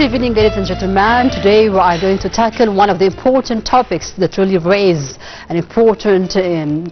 evening, ladies and gentlemen. Today we are going to tackle one of the important topics that really raise an important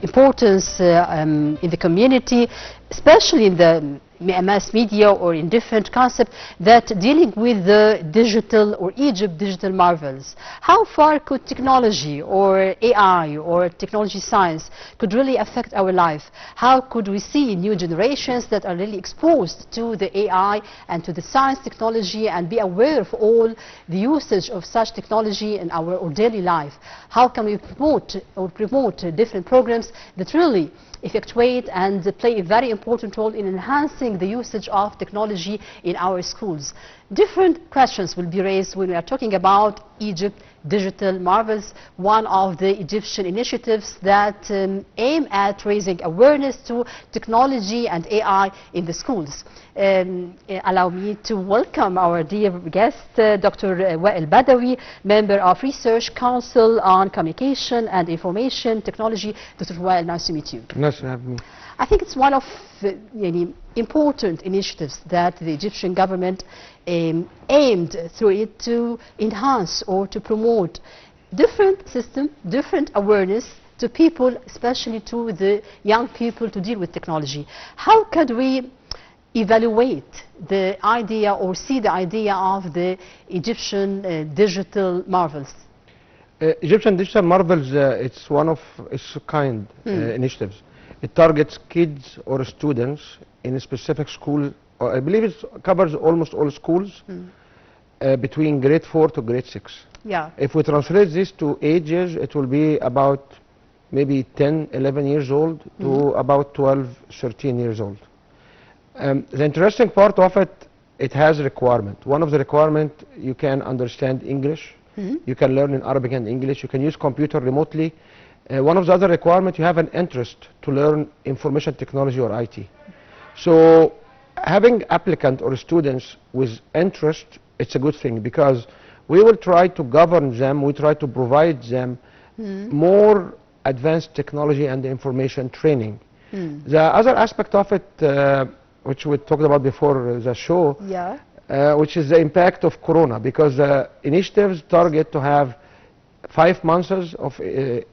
importance in the community, especially in the mass media or in different concepts that dealing with the digital or Egypt digital marvels. How far could technology or AI or technology science could really affect our life? How could we see new generations that are really exposed to the AI and to the science technology and be aware of all the usage of such technology in our daily life? How can we promote different programs that really effectuate and play a very important role in enhancing the usage of technology in our schools? Different questions will be raised when we are talking about Egypt Digital Marvels, one of the Egyptian initiatives that aim at raising awareness to technology and AI in the schools. Allow me to welcome our dear guest, Dr. Wael Badawy, member of Research Council on Communication and Information Technology. Dr. Wael, nice to meet you. Nice to have me. I think it's one of important initiatives that the Egyptian government aimed through it to enhance or to promote different system, different awareness to people, especially to the young people, to deal with technology. How could we evaluate the idea or see the idea of the Egyptian digital marvels? Egyptian Digital Marvels, it's one of its kind initiatives. It targets kids or students in a specific school. I believe it covers almost all schools between grade 4 to grade 6. Yeah. If we translate this to ages, it will be about maybe 10, 11 years old to about 12, 13 years old. The interesting part of it, it has a requirement. One of the requirements, you can understand English. You can learn in Arabic and English. You can use computer remotely. One of the other requirements, you have an interest to learn information technology or IT. So having applicant or students with interest, it's a good thing because we will try to govern them, we try to provide them more advanced technology and information training. The other aspect of it, which we talked about before the show, which is the impact of Corona, because the initiatives target to have 5 months of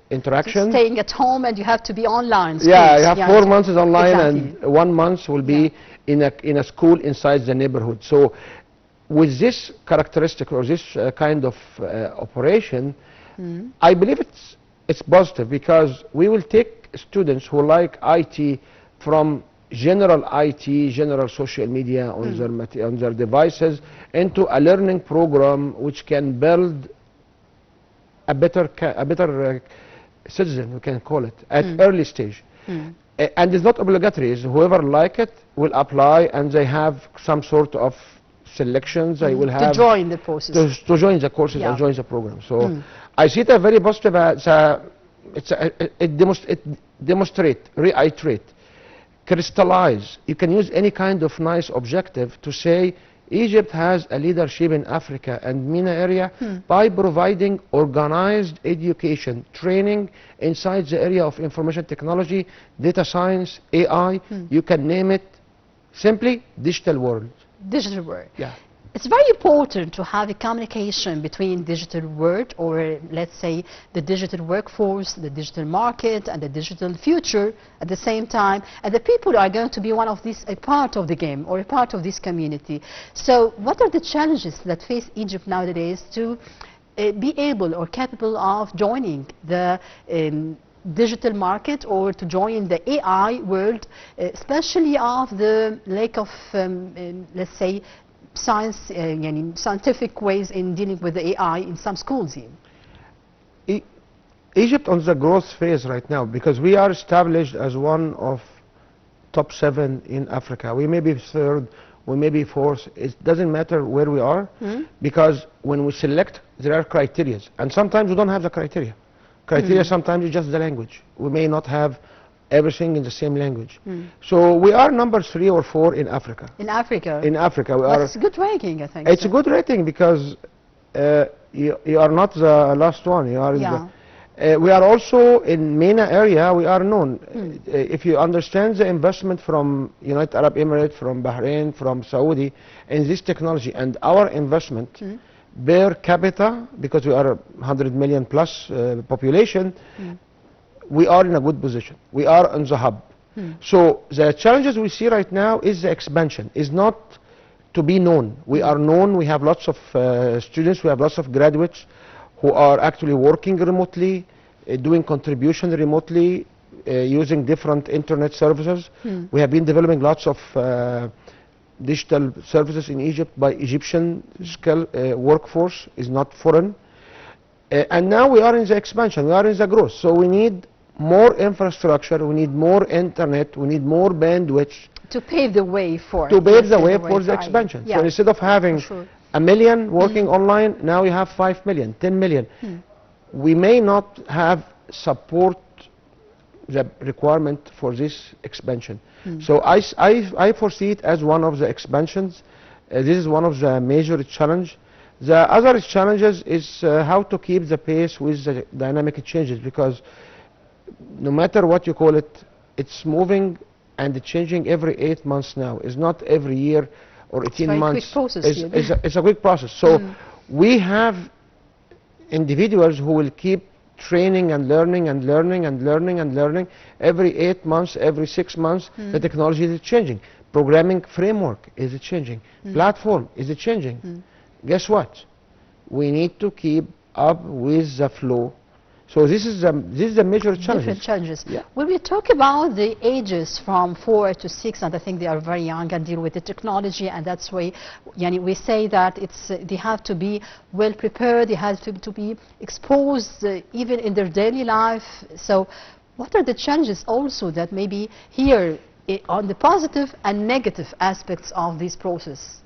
interaction. So staying at home and you have to be online. Schools. Yeah, you have 4 months online, exactly. And 1 month will be in a school inside the neighborhood. So with this characteristic or this kind of operation, I believe it's positive because we will take students who like IT from general IT, general social media on their devices into a learning program which can build a better citizen, we can call it, at early stage. And it's not obligatory. It's whoever like it will apply, and they have some sort of selections. They will have to join the courses. To join the courses and join the program. So I see it a very positive. It demonstrate, reiterate, crystallize. You can use any kind of nice objective to say Egypt has a leadership in Africa and MENA area by providing organized education training inside the area of information technology, data science, AI, you can name it, simply digital world. Digital world. Yeah. It's very important to have a communication between digital world, or let's say the digital workforce, the digital market, and the digital future at the same time. And the people are going to be one of these, a part of the game or a part of this community. So what are the challenges that face Egypt nowadays to be able or capable of joining the digital market or to join the AI world, especially of the lack of, let's say, scientific ways in dealing with the AI in some schools? Egypt on the growth phase right now, because we are established as one of top 7 in Africa. We may be 3rd, we may be 4th. It doesn't matter where we are, because when we select, there are criteria, and sometimes we don't have the criteria. Sometimes it's just the language. We may not have everything in the same language. So we are number 3 or 4 in Africa. In Africa? In Africa. We are. It's a good ranking, I think. It's a good rating because you are not the last one. You are We are also in MENA area, we are known. If you understand the investment from United Arab Emirates, from Bahrain, from Saudi in this technology, and our investment per capita, because we are 100 million plus population, we are in a good position. We are on the hub. So the challenges we see right now is the expansion, is not to be known. We are known, we have lots of students, we have lots of graduates who are actually working remotely, doing contribution remotely, using different internet services. We have been developing lots of digital services in Egypt by Egyptian skill workforce, is not foreign. And now we are in the expansion, we are in the growth. So we need more infrastructure, we need more internet, we need more bandwidth. To pave the way for To pave the way for the expansion. Yeah. So instead of having a million working online, now we have 5 million, 10 million. We may not have support the requirement for this expansion. So I foresee it as one of the expansions. This is one of the major challenge. The other challenges is how to keep the pace with the dynamic changes, because no matter what you call it, it's moving and changing every 8 months now. It's not every year or 18 months. Quick process. It's a quick process. So we have individuals who will keep training and learning and learning and learning and learning. Every 8 months, every 6 months, the technology is changing. Programming framework is changing. Platform is changing. Guess what? We need to keep up with the flow. So this is the major challenge. Different challenges. Yeah. When we talk about the ages from 4 to 6, and I think they are very young and deal with the technology, and that's why we say that they have to be well prepared, they have to be exposed even in their daily life. So what are the challenges also that maybe here on the positive and negative aspects of this process?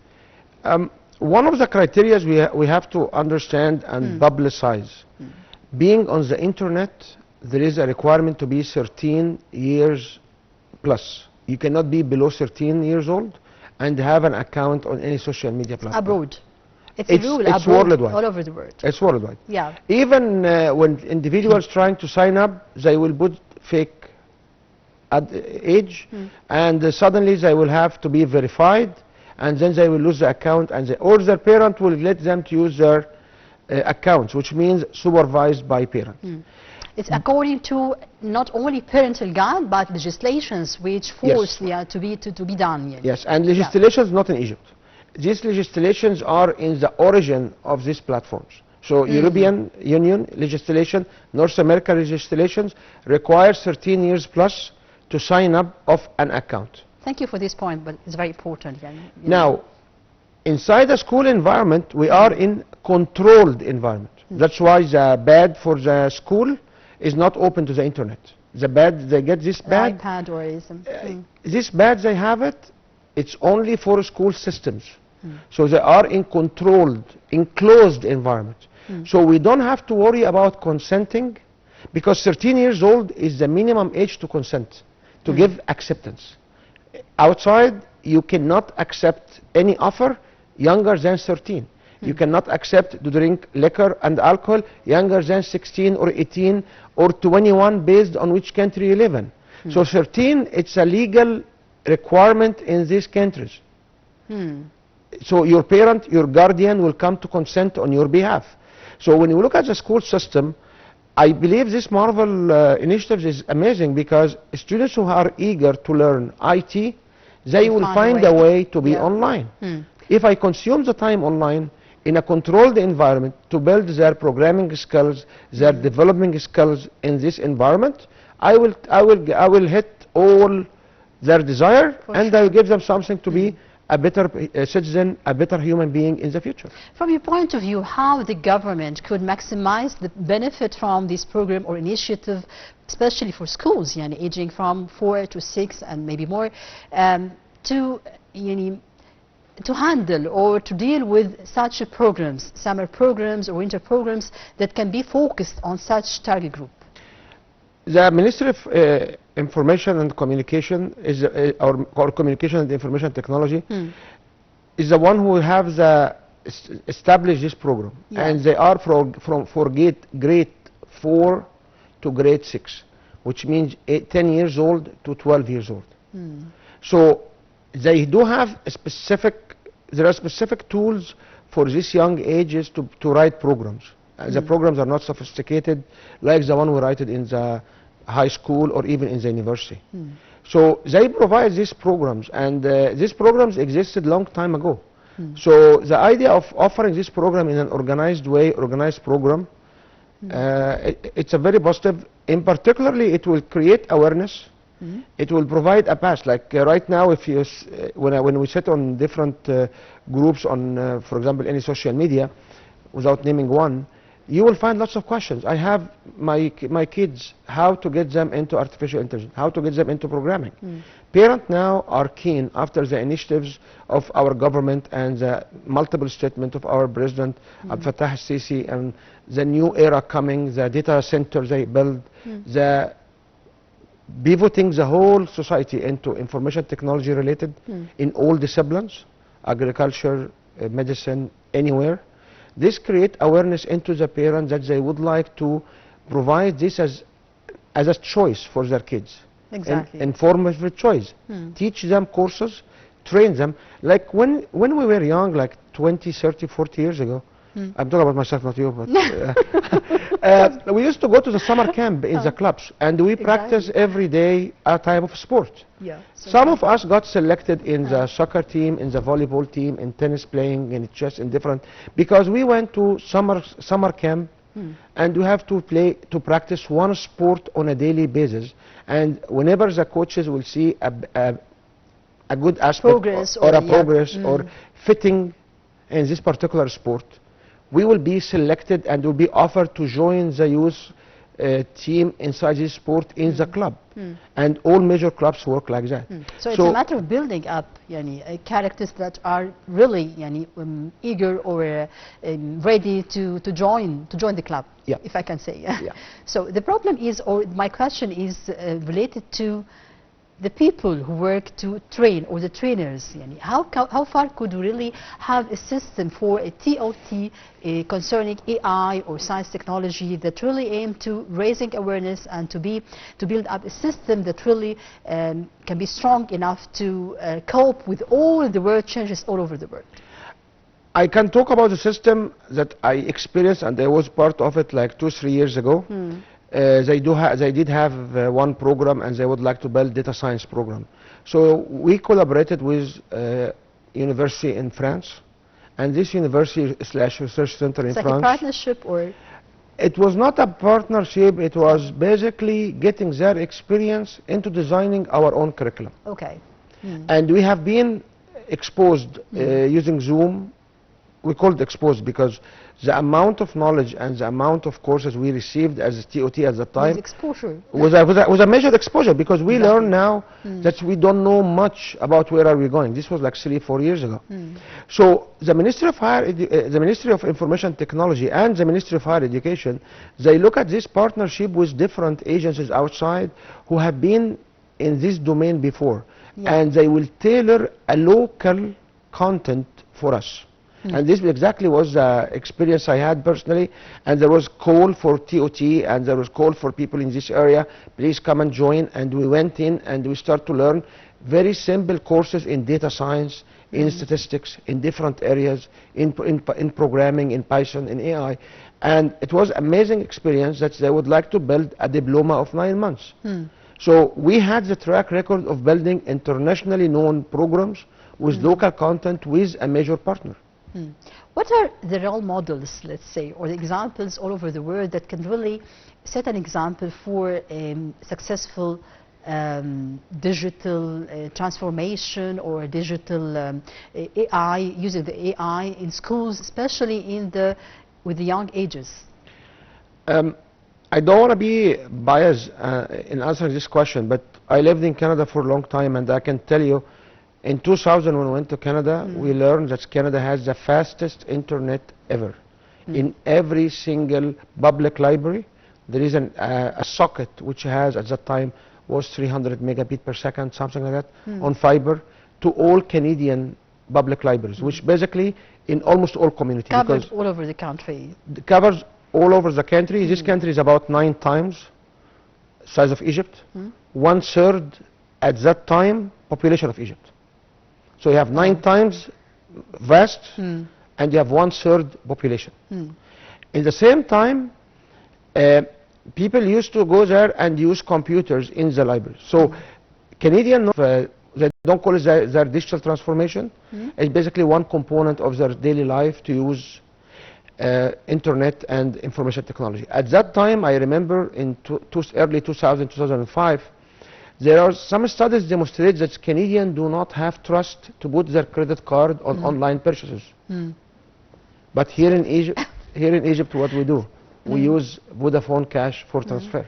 One of the criteria we have to understand and publicize. Being on the internet, there is a requirement to be 13 years plus. You cannot be below 13 years old and have an account on any social media platform. Abroad. It's a rule it's abroad, worldwide. all over the world. It's worldwide. Yeah. Even when individuals trying to sign up, they will put fake age, and suddenly they will have to be verified, and then they will lose the account, and or their parent will let them to use their accounts, which means supervised by parent. It's according to not only parental guide, but legislations which force to be done. Yes, and legislations not in Egypt. These legislations are in the origin of these platforms. So European Union legislation, North American legislations require 13 years plus to sign up of an account. Thank you for this point, but it's very important. Now, inside the school environment, we are in controlled environment. That's why the badge for the school is not open to the internet. The badge, they get this badge. iPad or this badge, they have it. It's only for school systems. So they are in controlled, enclosed environment. So we don't have to worry about consenting, because 13 years old is the minimum age to consent, to give acceptance. Outside, you cannot accept any offer younger than 13. You cannot accept to drink liquor and alcohol younger than 16 or 18 or 21 based on which country you live in. So 13, it's a legal requirement in these countries. So your parent, your guardian will come to consent on your behalf. So when you look at the school system, I believe this Marvel initiative is amazing, because students who are eager to learn IT, they will find a way to be online. If I consume the time online in a controlled environment to build their programming skills, their developing skills in this environment, I will hit all their desire, and I will give them something to be a better citizen, a better human being in the future. From your point of view, how the government could maximize the benefit from this program or initiative, especially for schools, aging from 4 to 6 and maybe more, to handle or to deal with such programs, summer programs or winter programs that can be focused on such target group? The Ministry of Information and Communication is or Communication and Information Technology is the one who have established this program, and they are for grade 4 to grade 6, which means 10 years old to 12 years old. So they do have a specific, there are specific tools for these young ages to write programs. The programs are not sophisticated like the one we write it in the high school or even in the university. So they provide these programs, and these programs existed long time ago. So the idea of offering this program in an organized way, organized program, it's a very positive. In particularly, it will create awareness. It will provide a path. Like right now, if you when we sit on different groups on, for example, any social media, without naming one, you will find lots of questions. I have my kids, how to get them into artificial intelligence, how to get them into programming. Parents now are keen, after the initiatives of our government and the multiple statement of our President Abdel Fattah al-Sisi, and the new era coming, the data centers they build, the pivoting the whole society into information technology related in all disciplines, agriculture, medicine, anywhere. This create awareness into the parents that they would like to provide this as a choice for their kids. Exactly. Informative choice. Teach them courses, train them. Like when we were young, like 20, 30, 40 years ago, I'm talking about myself, not you, but we used to go to the summer camp in the clubs, and we practice every day a type of sport. Yeah, so some of us got selected in the soccer team, in the volleyball team, in tennis playing, in chess, in different, because we went to summer camp, and you have to practice one sport on a daily basis. And whenever the coaches will see a good aspect progress or a progress or fitting in this particular sport, we will be selected and will be offered to join the youth team inside this sport in the club. And all major clubs work like that. So it's a matter of building up characters that are really eager or ready to join the club, if I can say. So the problem is, or my question is related to the people who work to train, or the trainers. How far could we really have a system for a TOT concerning AI or science technology that really aim to raising awareness and to build up a system that really can be strong enough to cope with all the world changes all over the world? I can talk about the system that I experienced, and I was part of it like 2-3 years ago. They did have one program, and they would like to build data science program. So we collaborated with university in France, and this university / research center in France. It's like a partnership, or? It was not a partnership. It was basically getting their experience into designing our own curriculum. Okay. And we have been exposed using Zoom. We called exposed because the amount of knowledge and the amount of courses we received as a TOT at the time was a major exposure, because we learn now that we don't know much about where are we going. This was like 3-4 years ago. So the Ministry of Information Technology and the Ministry of Higher Education, they look at this partnership with different agencies outside who have been in this domain before, and they will tailor a local content for us. And this exactly was the experience I had personally. And there was call for TOT, and there was call for people in this area, please come and join. And we went in and we started to learn very simple courses in data science, in statistics, in different areas, in programming, in Python, in AI. And it was amazing experience that they would like to build a diploma of 9 months. So we had the track record of building internationally known programs with local content with a major partner. What are the role models, let's say, or the examples all over the world that can really set an example for successful digital transformation or digital AI, using the AI in schools, especially with the young ages? I don't want to be biased in answering this question, but I lived in Canada for a long time, and I can tell you, in 2000, when we went to Canada, we learned that Canada has the fastest internet ever. In every single public library, there is a socket which has, at that time, was 300 megabit per second, something like that, on fiber to all Canadian public libraries, which basically in almost all communities. Covers all over the country. Covers all over the country. This country is about 9 times size of Egypt, 1/3 at that time population of Egypt. So you have 9 times vast, and you have 1/3 population. In the same time, people used to go there and use computers in the library. So Canadian, they don't call it their digital transformation. It's basically one component of their daily life to use internet and information technology. At that time, I remember in early 2000, 2005, there are some studies demonstrate that Canadians do not have trust to put their credit card on online purchases. But here in Egypt, what we do? We use Vodafone cash for transfer.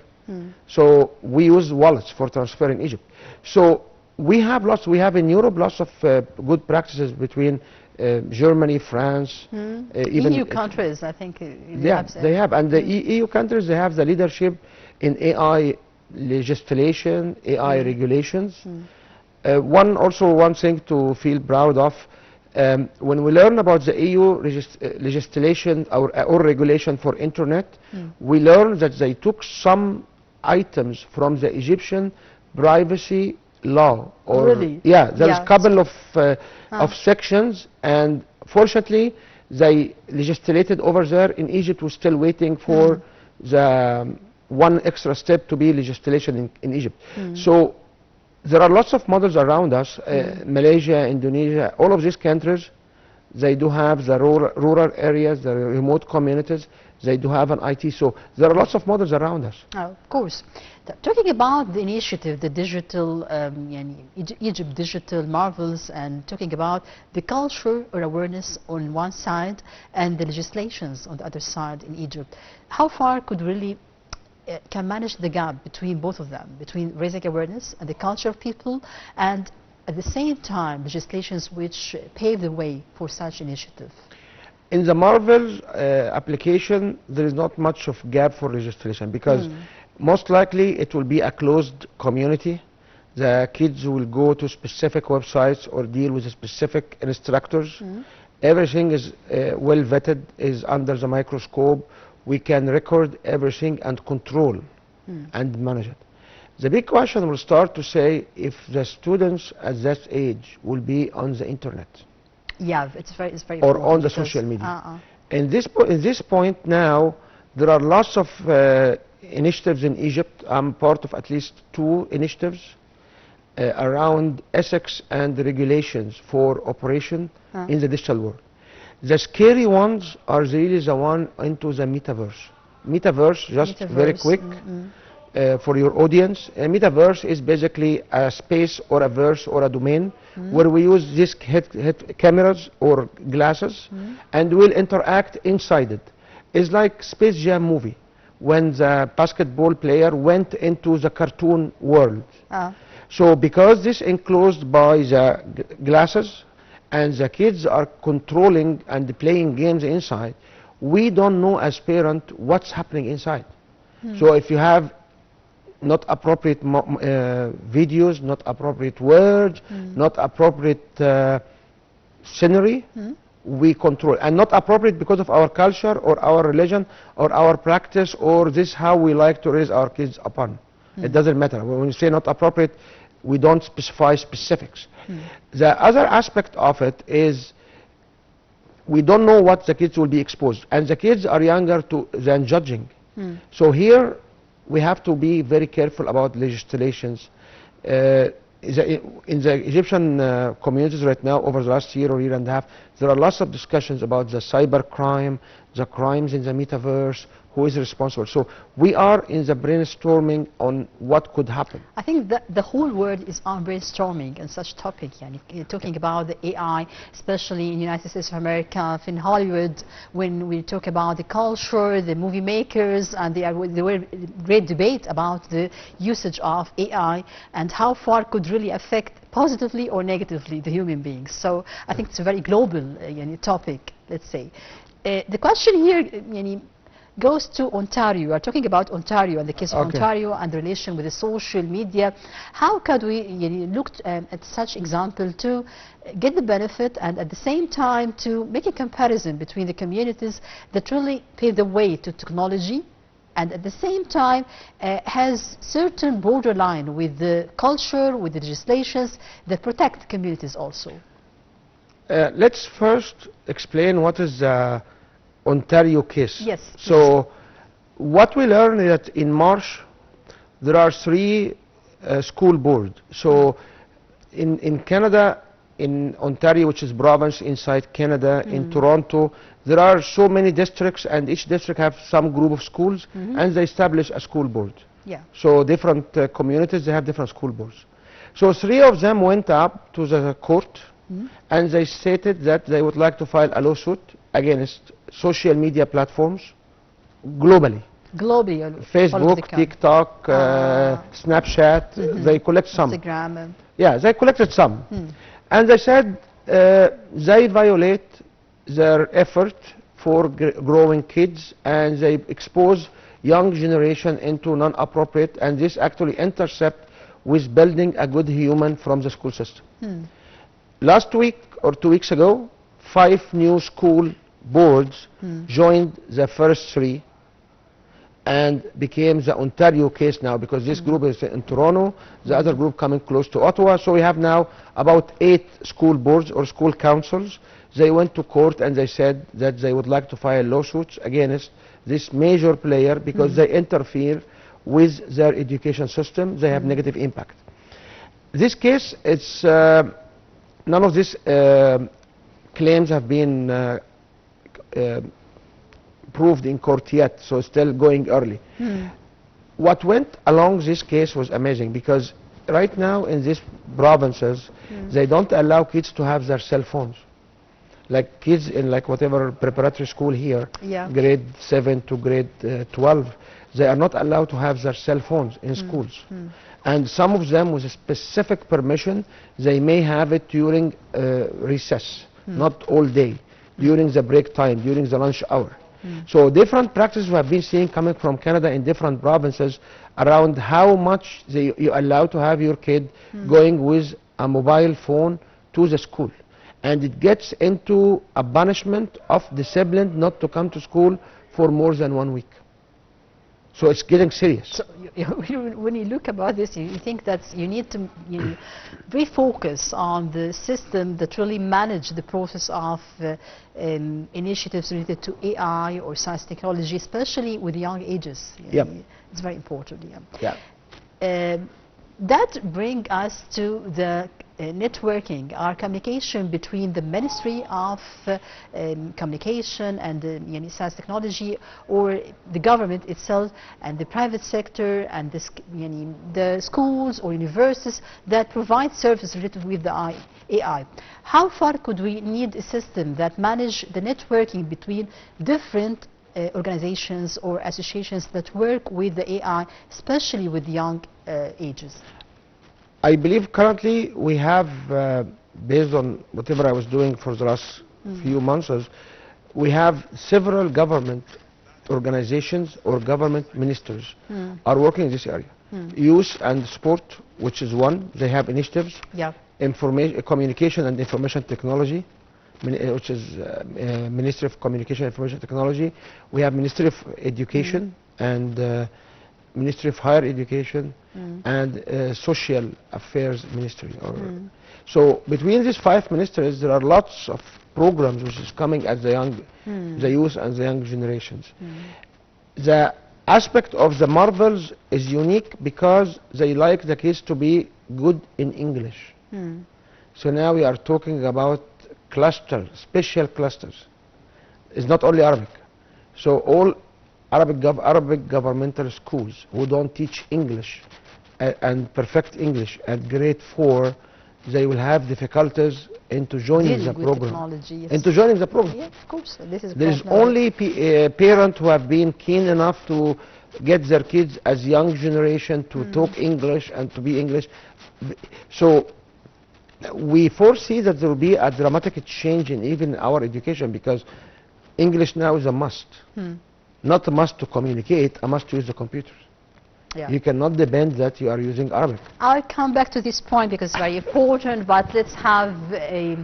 So we use wallets for transfer in Egypt. So we have in Europe lots of good practices between Germany, France, even EU countries, I think. They have, and the EU countries, they have the leadership in AI legislation, AI regulations. One thing to feel proud of, when we learn about the EU legislation or regulation for internet, we learn that they took some items from the Egyptian privacy law. Really? Yeah, there's a couple of sections, and fortunately they legislated over there. In Egypt, we're still waiting for the one extra step to be legislation in Egypt. So there are lots of models around us, Malaysia, Indonesia, all of these countries, they do have the rural areas, the remote communities, they do have an IT. So there are lots of models around us. Of course. Talking about the initiative, the digital, Egypt Digital Marvels, and talking about the culture or awareness on one side and the legislations on the other side in Egypt, how far could really can manage the gap between both of them, between raising awareness and the culture of people, and at the same time legislations which pave the way for such initiative? In the Marvels application, there is not much of gap for legislation, because most likely it will be a closed community. The kids will go to specific websites or deal with specific instructors. Everything is well vetted, is under the microscope. We can record everything and control and manage it. The big question will start to say if the students at that age will be on the internet. Yeah, it's very or on the social media. In this point now, there are lots of initiatives in Egypt. I'm part of at least 2 initiatives around ethics and regulations for operation in the digital world. The scary ones are really the one into the metaverse. Metaverse, very quick for your audience. A metaverse is basically a space or a verse or a domain where we use these head cameras or glasses and we'll interact inside it. It's like Space Jam movie when the basketball player went into the cartoon world. So because this enclosed by the glasses, and the kids are controlling and playing games inside, we don't know as parents what's happening inside. So if you have not appropriate videos, not appropriate words, not appropriate scenery, we control. And not appropriate because of our culture or our religion or our practice, or this how we like to raise our kids upon. It doesn't matter. When you say not appropriate, we don't specify specifics. The other aspect of it is we don't know what the kids will be exposed, and the kids are younger than judging. So here we have to be very careful about legislations. In the Egyptian communities right now, over the last year or year and a half, there are lots of discussions about the cyber crime, the crimes in the metaverse, who is responsible. So we are in the brainstorming on what could happen. I think that the whole world is on brainstorming on such topic. Talking about the AI, especially in the United States of America, in Hollywood, when we talk about the culture, the movie makers, and there were great debate about the usage of AI and how far could really affect positively or negatively the human beings. So I think it's a very global topic, let's say. The question here goes to Ontario. We are talking about Ontario and the case of Ontario and the relation with the social media. How could we look at such example to get the benefit and at the same time to make a comparison between the communities that really pave the way to technology and at the same time has certain borderline with the culture, with the legislations that protect communities also. Let's first explain what is the Ontario case. Yes. So what we learned is that in March there are 3 school boards. So in Canada, in Ontario, which is province inside Canada, in Toronto, there are so many districts, and each district have some group of schools, and they establish a school board. Yeah. So different communities, they have different school boards. So 3 of them went up to the court, and they stated that they would like to file a lawsuit against social media platforms globally. Globally, Facebook, TikTok, Snapchat, they collect some. Instagram. Yeah, they collected some. And they said they violate their effort for growing kids, and they expose young generation into non-appropriate, and this actually intercept with building a good human from the school system. Last week or 2 weeks ago, 5 new school boards joined the first 3 and became the Ontario case now, because this group is in Toronto, the other group coming close to Ottawa. So we have now about 8 school boards or school councils. They went to court and they said that they would like to file lawsuits against this major player because they interfere with their education system. They have negative impact. This case, it's none of these claims have been proved in court yet, so still going early. What went along this case was amazing, because right now in these provinces, they don't allow kids to have their cell phones. Like kids in like whatever preparatory school here, grade 7 to grade 12, they are not allowed to have their cell phones in schools. And some of them with a specific permission, they may have it during recess, not all day, during the break time, during the lunch hour. So different practices we have been seeing coming from Canada in different provinces around how much you allow to have your kid going with a mobile phone to the school. And it gets into a punishment of discipline not to come to school for more than 1 week. So it's getting serious. So when you look about this, you think that you need to refocus on the system that really manage the process of initiatives related to AI or science technology, especially with young ages. It's very important. That brings us to the networking, our communication between the Ministry of Communication and science technology, or the government itself, and the private sector, and the schools or universities that provide services related with the AI. How far could we need a system that manage the networking between different organizations or associations that work with the AI, especially with young ages? I believe currently we have, based on whatever I was doing for the last few months, we have several government organizations or government ministers are working in this area. Youth and sport, which is one, they have initiatives. Communication and information technology, which is Ministry of Communication and Information Technology. We have Ministry of Education and Ministry of Higher Education and Social Affairs Ministry. So between these 5 ministries, there are lots of programs which is coming at the young, the youth and the young generations. The aspect of the marvels is unique because they like the kids to be good in English. So now we are talking about clusters, special clusters. It's not only Arabic. So all Arabic governmental schools who don't teach English and perfect English at grade 4, they will have difficulties into joining the program. Into joining the program. Of course. There is only parents who have been keen enough to get their kids as young generation to talk English and to be English. So we foresee that there will be a dramatic change in even our education, because English now is a must. Not a must to communicate, a must to use the computers. You cannot depend that you are using Arabic. I'll come back to this point because it's very important, but let's have a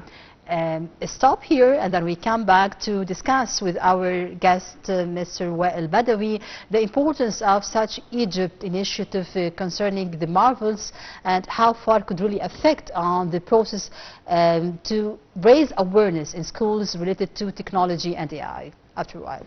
stop here, and then we come back to discuss with our guest, Mr. Wael Badawy, the importance of such Egypt initiative concerning the marvels and how far it could really affect on the process to raise awareness in schools related to technology and AI. After a while.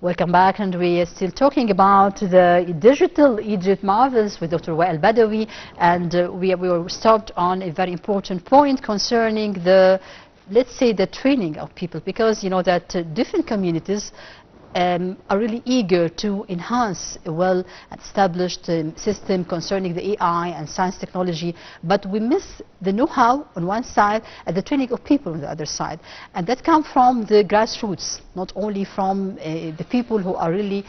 Welcome back, and we are still talking about the digital Egypt marvels with Dr. Wael Badawy, and we were stopped on a very important point concerning the, let's say, the training of people, because you know that different communities are really eager to enhance a well-established system concerning the AI and science technology, but we miss the know-how on one side and the training of people on the other side. And that comes from the grassroots, not only from the people who are really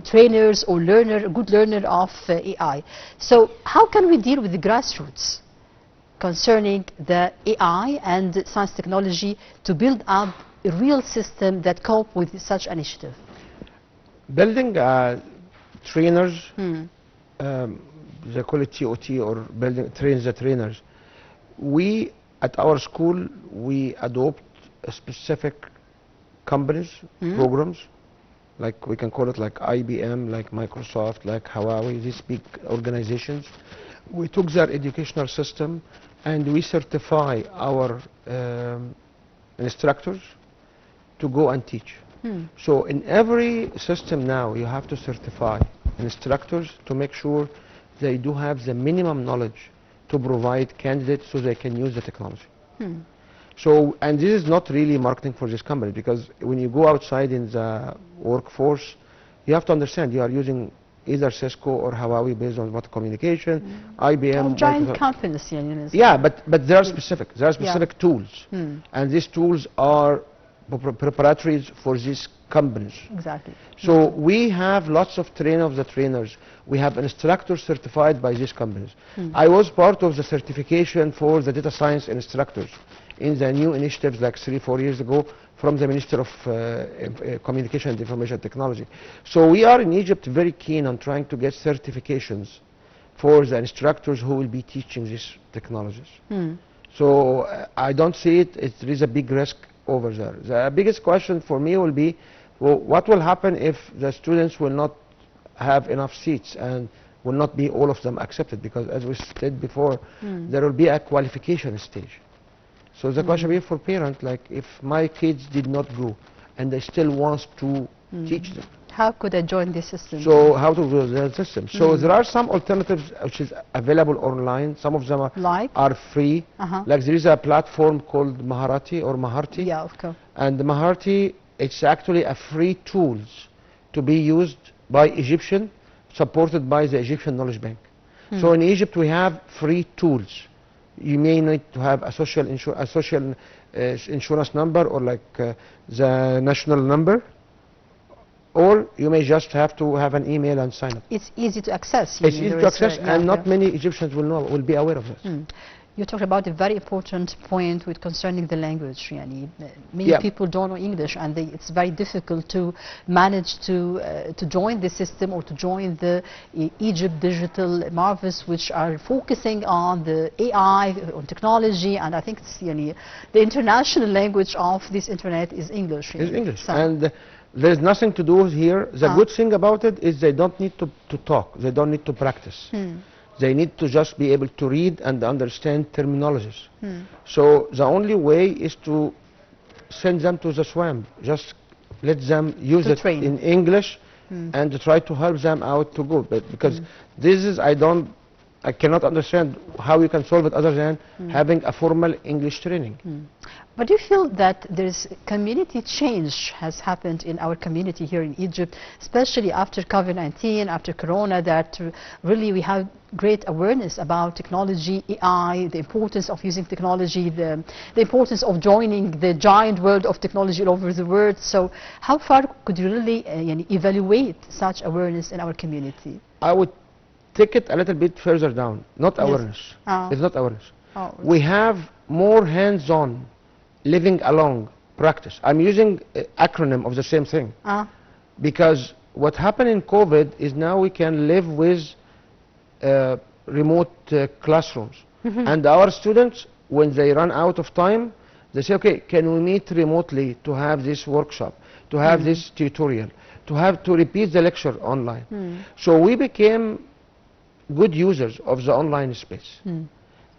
trainers or good learner of AI. So how can we deal with the grassroots concerning the AI and science technology to build up a real system that cope with such initiative? Building trainers, they call it TOT, or building trains the trainers. We at our school, we adopt specific companies, programs, like we can call it like IBM, like Microsoft, like Huawei, these big organizations. We took their educational system and we certify our instructors to go and teach. So in every system now you have to certify instructors to make sure they do have the minimum knowledge to provide candidates so they can use the technology. So, and this is not really marketing for this company, because when you go outside in the workforce, you have to understand you are using either Cisco or Huawei based on what communication, IBM. Giant companies, yeah, but there are specific. There are specific tools, and these tools are preparatory for these companies. Exactly. So we have lots of training of the trainers. We have instructors certified by these companies. I was part of the certification for the data science instructors in the new initiatives like 3-4 years ago from the Minister of Communication and Information Technology. So we are in Egypt very keen on trying to get certifications for the instructors who will be teaching these technologies. So I don't see it, there is a big risk over there. The biggest question for me will be, well, what will happen if the students will not have enough seats and will not be all of them accepted? Because as we said before, there will be a qualification stage. So the question will be for parents, like if my kids did not go and they still want to teach them, how could I join this system? So how to do the system? So there are some alternatives which is available online. Some of them are free. Like there is a platform called Maharati or Maharti. Yeah, of course. And the Maharti, it's actually a free tools to be used by Egyptian, supported by the Egyptian Knowledge Bank. So in Egypt we have free tools you may need to have a social insurance number, or like the national number, or you may just have to have an email and sign up. It's easy to access. It's easy to access, and not many Egyptians will be aware of this. You talked about a very important point with concerning the language. Many people don't know English, and it's very difficult to manage to join the system or to join the Egypt digital marvels, which are focusing on the AI, on technology, and I think it's, the international language of this internet is English. It's English, and there's nothing to do here. The good thing about it is they don't need to talk. They don't need to practice. They need to just be able to read and understand terminologies. So the only way is to send them to the swamp. Just let them use it in English and try to help them out to go. But because this is, I cannot understand how you can solve it other than having a formal English training. But do you feel that there's community change has happened in our community here in Egypt, especially after COVID-19, after Corona, that really we have great awareness about technology, AI, the importance of using technology, the importance of joining the giant world of technology all over the world. So how far could you really evaluate such awareness in our community? I would take it a little bit further down, not awareness. It's not awareness. We have more hands-on, living along practice. I'm using an acronym of the same thing. Because what happened in COVID is now we can live with remote classrooms. And our students, when they run out of time, they say, okay, can we meet remotely to have this workshop, to have this tutorial, to repeat the lecture online. So we became good users of the online space.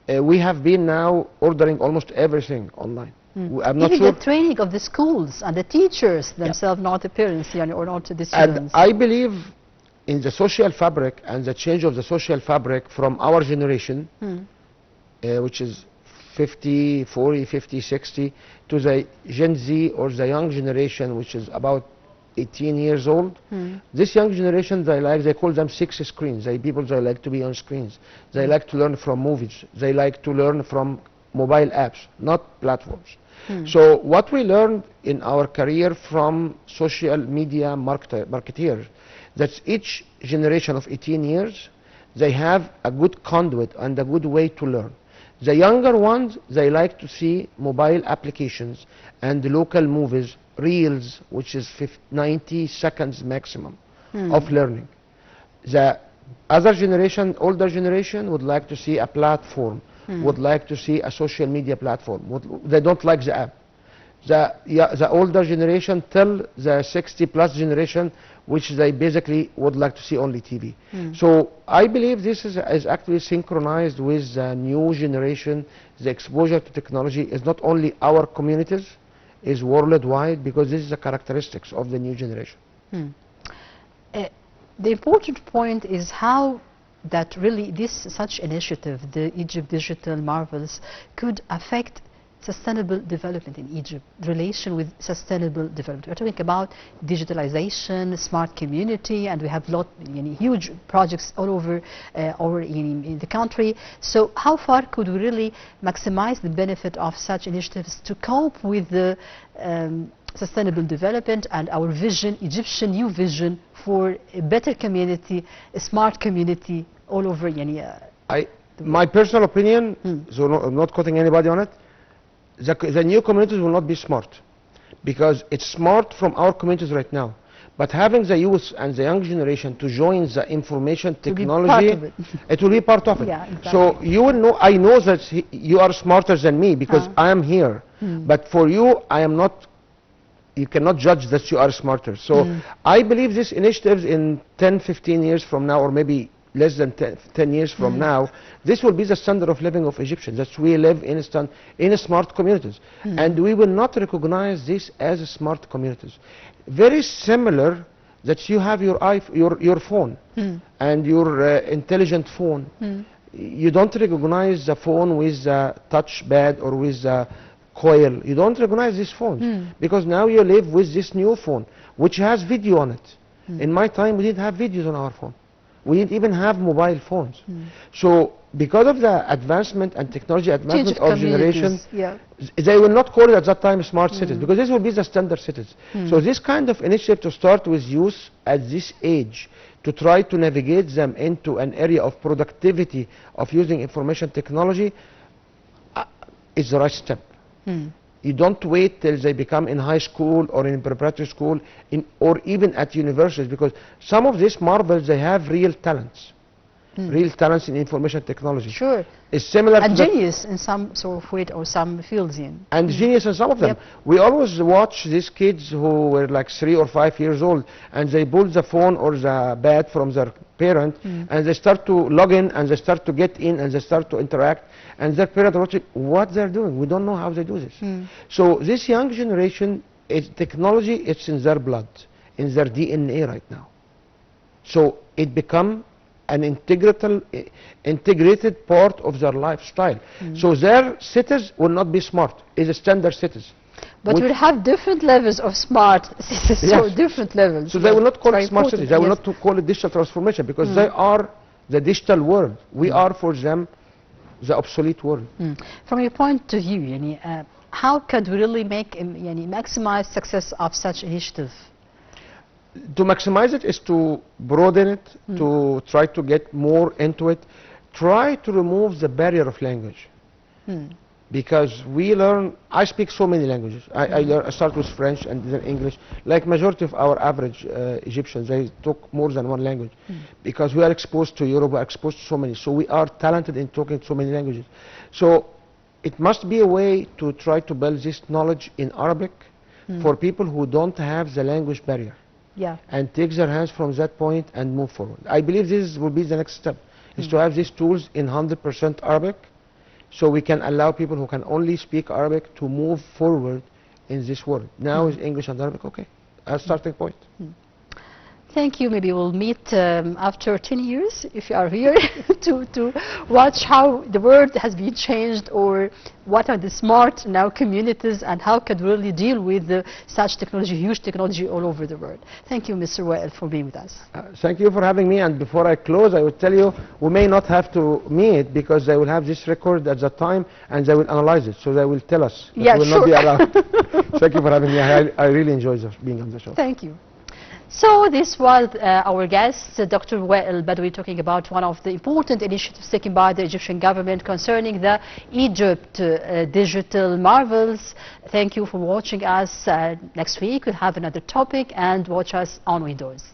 We have been now ordering almost everything online. I'm not even sure. The training of the schools and the teachers themselves, not the parents, or not the students. And I believe in the social fabric and the change of the social fabric from our generation, which is 50, 40, 50, 60, to the Gen Z or the young generation, which is about 18 years old. This young generation, they call them 6 screens. They like to be on screens. They like to learn from movies. They like to learn from mobile apps, not platforms. So what we learned in our career from social media marketeers, that each generation of 18 years, they have a good conduit and a good way to learn. The younger ones, they like to see mobile applications and local movies, reels, which is 90 seconds maximum of learning. The other generation, older generation, would like to see a platform, would like to see a social media platform. They don't like the app. The older generation tell the 60+ generation, which they basically would like to see only TV. So I believe this is actually synchronized with the new generation. The exposure to technology is not only our communities, is worldwide, because this is the characteristics of the new generation. The important point is how that really such initiative, the Egypt Digital Marvels, could affect sustainable development in Egypt, relation with sustainable development. We're talking about digitalization, smart community, and we have huge projects all over in the country. So how far could we really maximize the benefit of such initiatives to cope with the sustainable development and our vision, Egyptian new vision for a better community, a smart community all over my personal opinion, so I'm not quoting anybody on it, the new communities will not be smart, because it's smart from our communities right now. But having the youth and the young generation to join the information technology, it will be part of it. Yeah, exactly. So you will know, I know that you are smarter than me because I am here. But for you, I am not. You cannot judge that you are smarter. So I believe these initiatives in 10, 15 years from now, or maybe less than 10 years from now, this will be the standard of living of Egyptians, that we live in smart communities. And we will not recognize this as smart communities. Very similar that you have your phone and your intelligent phone. You don't recognize the phone with a touchpad or with a coil. You don't recognize these phones because now you live with this new phone which has video on it. In my time we didn't have videos on our phone. We didn't even have mobile phones. So because of the advancement and technology advancement of generation, yeah. they will not call it at that time smart cities, because this will be the standard cities. So this kind of initiative to start with youth at this age, to try to navigate them into an area of productivity of using information technology, is the right step. You don't wait till they become in high school or in preparatory school or even at universities, because some of these marvels, they have real talents. Real talents in information technology. Sure. It's similar and to genius in some sort of way or some fields in. And genius in some of them. Yep. We always watch these kids who were like 3 or 5 years old, and they pull the phone or the pad from their parent, and they start to log in, and they start to get in, and they start to interact, and their parents are watching what they're doing. We don't know how they do this. So this young generation, technology, it's in their blood, in their DNA right now. So it become an integrated part of their lifestyle. So their cities will not be smart. It's a standard cities. But we'll have different levels of smart cities, so different levels. So they will not call it smart cities. They will not call it digital transformation, because they are the digital world. We are for them the obsolete world. From your point of view, how could we really make maximize success of such initiative? To maximize it is to broaden it, to try to get more into it, try to remove the barrier of language. Because we learn, I speak so many languages. I start with French and then English. Like majority of our average Egyptians, they talk more than one language. Because we are exposed to Europe, we are exposed to so many. So we are talented in talking so many languages. So it must be a way to try to build this knowledge in Arabic for people who don't have the language barrier. And take their hands from that point and move forward. I believe this will be the next step, is to have these tools in 100% Arabic, so we can allow people who can only speak Arabic to move forward in this world. Now is English and Arabic, okay, a starting point. Thank you. Maybe we'll meet after 10 years, if you are here, to watch how the world has been changed, or what are the smart now communities, and how could we really deal with such technology, huge technology all over the world. Thank you, Mr. Wael, for being with us. Thank you for having me. And before I close, I will tell you, we may not have to meet, because they will have this record at that time, and they will analyze it, so they will tell us that we will not be around. Thank you for having me. I really enjoyed being on the show. Thank you. So this was our guest, Dr. Wael Badawy, talking about one of the important initiatives taken by the Egyptian government concerning the Egypt digital marvels. Thank you for watching us. Next week we'll have another topic, and watch us on Windows.